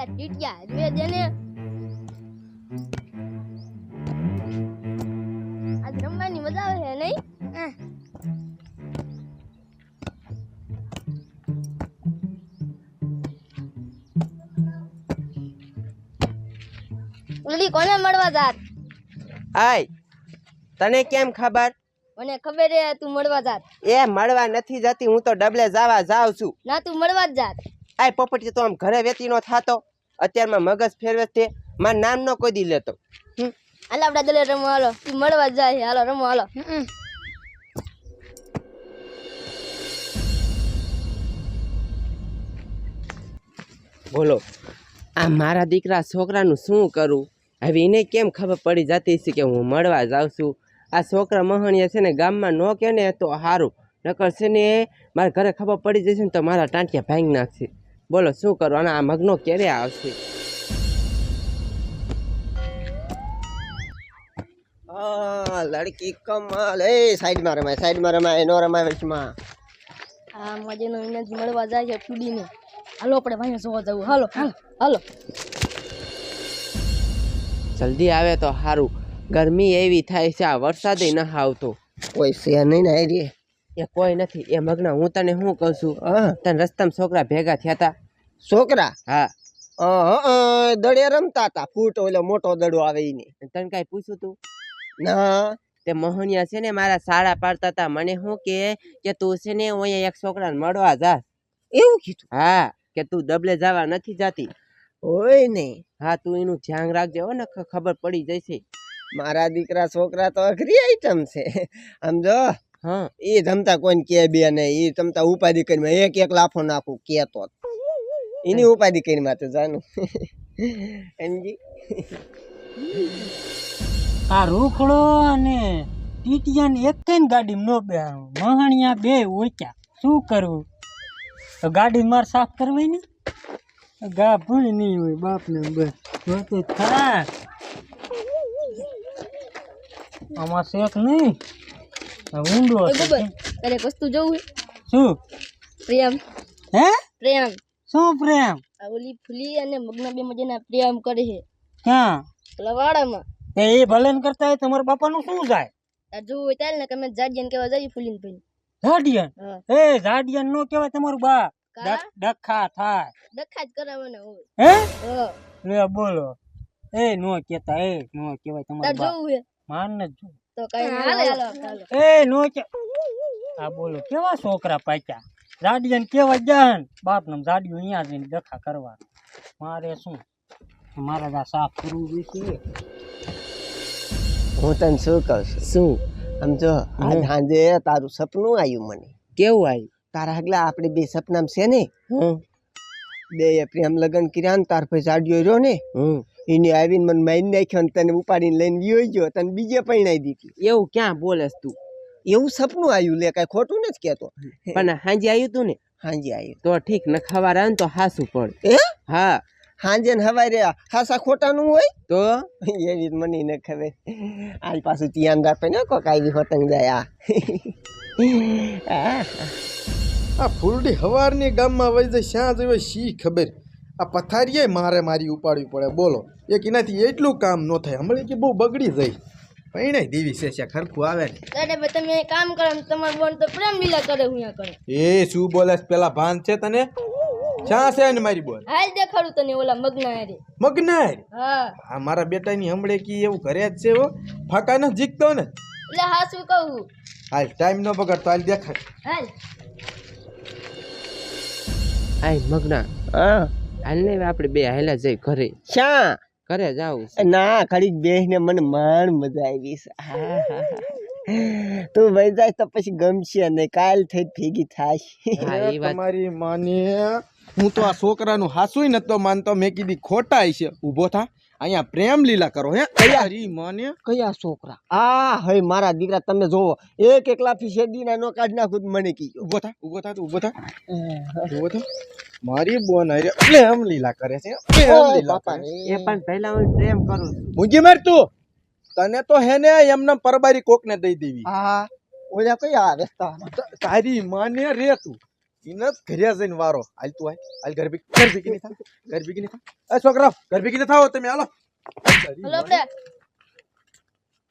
ટીટિયા રે દેને આજ રમવાની મજા આવે છે નહીં ઓલી કોને મળવા જાત આય તને કેમ ખબર મને ખબર હે તું મળવા જાત એ મળવા નથી જતી હું તો ડબલે જાઉં છું ના તું મળવા જ જાત આય પોપટી તો આમ ઘરે વેતી નો થાતો અત્યારમાં મગજ ફેરવે છે મારું નામ નો કોઈ દી લેતો હાલ આપડા દલે રમો હાલો તું મળવા જાય હાલો રમો હાલો બોલો આ મારા દીકરા છોકરાનું શું કરું હવે એને કેમ ખબર પડી જતી છે કે હું મળવા જાઉં છું આ છોકરા મહણિયા છે ને ગામમાં ન કે ને તો સારું નકર છે ને મારા ઘરે ખબર પડી જશે ને તો મારા ટાંટિયા ભાંગી નાખશે બોલો શું કરું અને આ મગનો ક્યારે આવશે લડકી કમાલ એ સાઈડમાં રમાય નો રમાય વચમાં આ મજેનો ઇનજ મળવા જાય છે ટુડીને હાલો આપણે ભાઈને જોવા જવું હાલો હાલો હાલો જલ્દી આવે તો સારું ગરમી એવી થાય છે આ વરસાદ ન આવતો કોઈ છે નહીં ને રે એ કોઈ નથી એ મગના હું તને શું કહું છું તને રસ્તામાં છોકરા ભેગા થયા હતા છોકરા હા દડે રમતા હતા ફૂટ ઓલો મોટો દડો આવે ઈને તને કઈ પૂછ્યું તું ના તે મોહનિયા છે ને મારા સાડા પાડતા હતા મને શું કે તું છે ને અહીંયા એક છોકરાને મળવા જા એવું કીધું હા કે તું ડબલે જવા નથી જાતી હોય ને હા તું એનું ધ્યાન રાખજે હો ને ખબર પડી જશે મારા દીકરા છોકરા તો અઘરી આઈટમ છે સમજો હા એ જમતા કોઈને કે બે નહીં એ જમતા ઉપાધિ કરીને એક લાફો નાખું કેતો એની ઉપાધિ કરીને માથે જાનું સમજી આ રૂખડો અને ટીટિયા ને એક ગાડી નો બેહાડું મહાણિયા બે ઓચ્યા શું કરવું તો ગાડી માર સાફ કરવી ને ગા ભૂલી નહીં હોય બાપ ને બસ જોતે ખરા આમાં શેક નહીં ઊંડો તારે એક વસ્તુ જોવું હે શું પ્રેમ હે પ્રેમ શું પ્રેમ આ ઓલી ફૂલી અને મગના બે મજાના પ્રેમ કરે છે ક્યાં પેલા વાડામાં એ ભલે ને કરતા હોય તમારા બાપા નું શું જાય તાર જોવું હોય તાર ને તમે જાડિયન કેવા જાય ફૂલીને ભાઈ ઝાડિયન એ ઝાડિયન નો કહેવાય તમારું બાપ ડખા થાય ડખા જ કરાવવાના હોય હે લે બોલો એ નો કેતા એ નો કહેવાય તાર તમારું બાપ જોવું હે માન ન જો તો કઈ હાલે હાલો એ નો કે આ બોલો કેવા છોકરા પાક્યા ઝાડિયન કેવા જાન બાપ નું ઝાડિયું અહીંયા જઈને ડખા કરવા મારે શું મારે આ સાફ કરવું જોઈએ હું તને શું કહું છું શું સમજો આજ સાંજે તારું સપનું આવ્યું મને કેવું આવ્યું તારા હગલા આપણે બે સપનામાં છે ને બે પ્રેમ લગ્ન કર્યા ને તાર પછી જાડ્યો રહ્યો ને એને આવીને મને મારી નાખ્યો ને તને ઉપાડીને લઈને ગયો ગયો તને બીજે પરણાઈ દીધી એવું ક્યાં બોલેસ તું એવું સપનું આવ્યું લે કઈ ખોટું નથી કેતો પણ હાંજે આવ્યું તું ને હાંજે આવ્યું તો ઠીક ન ખબર આવે ને તો હાસું પડ હા હાંજે ને હવારે હાસા ખોટા નું હોય તો એવી મને ન ખબર આજ પાછું ધ્યાન રાખે ને કોક આવી પતંગ જાય આ ફૂલડી હવારની ગામમાં વહી જાય શ્યાં જવે શી ખબર આ પથારીએ મારી ઉપાડવી પડે બોલો એક એનાથી એટલું કામ ન થાય હમણાં કે બહુ બગડી જાય પૈણે દેવી છે ખરખું આવે ને દાદા તમે કામ કરો તમાર બોન તો પ્રેમ લીલા કરે હું કરે એ શું બોલે પેલા ભાન છે તને શ્યાં છે ને મારી બોલ હાલ દેખાડું તને ઓલા મગના હારે મગનાર હા આ મારા બેટાની હમણે કી એવું ઘરે જ છે ફાકા ન જીકતો ને એટલે હા શું કહું હાલ ટાઈમ ન બગાડ તો હાલ દેખાય હાલ આય મગના હાલ ને આપણે બે હાલા જઈ ઘરે શા ઘરે જાવું ના ખડી બેહીને મને માણ મજા આવી તું વહી જાય તો પછી ગમશે ને કાલ થઈ ભેગી થાય તમારી માને હું તો આ છોકરાનું હાસુય નતો માનતો મેં કીધી ખોટા છે ઊભો થા અહીંયા પ્રેમ લીલા કરો હે તારી માને કયા છોકરા આ હે મારા દીકરા તમે જોવો એક લાફી શેદીના નો કાઢ નાખું મને કી ઊભો થા ઊભો થા મારી બોન હારે પ્રેમ લીલા કરે છે પ્રેમ લીલા કરે એ પણ પહેલા હું પ્રેમ કરું મુજી માર તું તને તો હે ને એમને પરબારી કોકને દઈ દેવી હા ઓલા કયા રસ્તા તારી માને રે તું ઇનત ઘરે જઈને વારો હાલ તું હાલ ઘર ભેગી નહીં થા ઘર ભેગી નહીં થા એ છોકરાઓ ઘર ભેગી ન થાઓ તમે હાલો હાલો આપણે